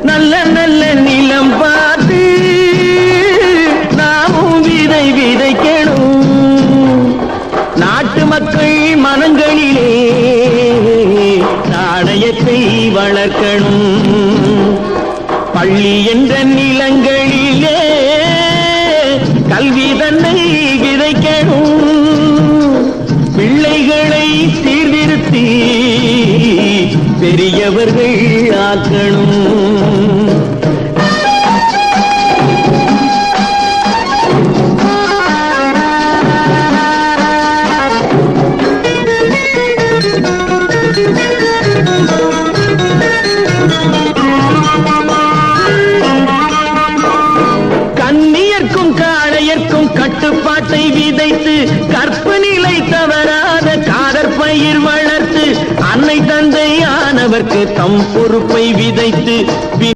நல்ல நல்ல நிலம் பார்த்து நாமும் விதை விதைக்கணும். நாட்டு மக்கள் மனங்களிலே நாணயத்தை வளர்க்கணும். பள்ளி என்ற நிலங்களிலே கல்வி தன்னை விதைக்கணும். பிள்ளைகளை சீர்திருத்தி பெரியவர்கள் ஆக்கணும். கண்ணியர்க்கும் காளையர்க்கும் கட்டுப்பாட்டை விதைத்து கற்பு நிலை தவறாத காதற் பயிர் வளர்த்து அன்னை தந்தை ஆனவர்க்கு தம் பொறுப்பை விதைத்து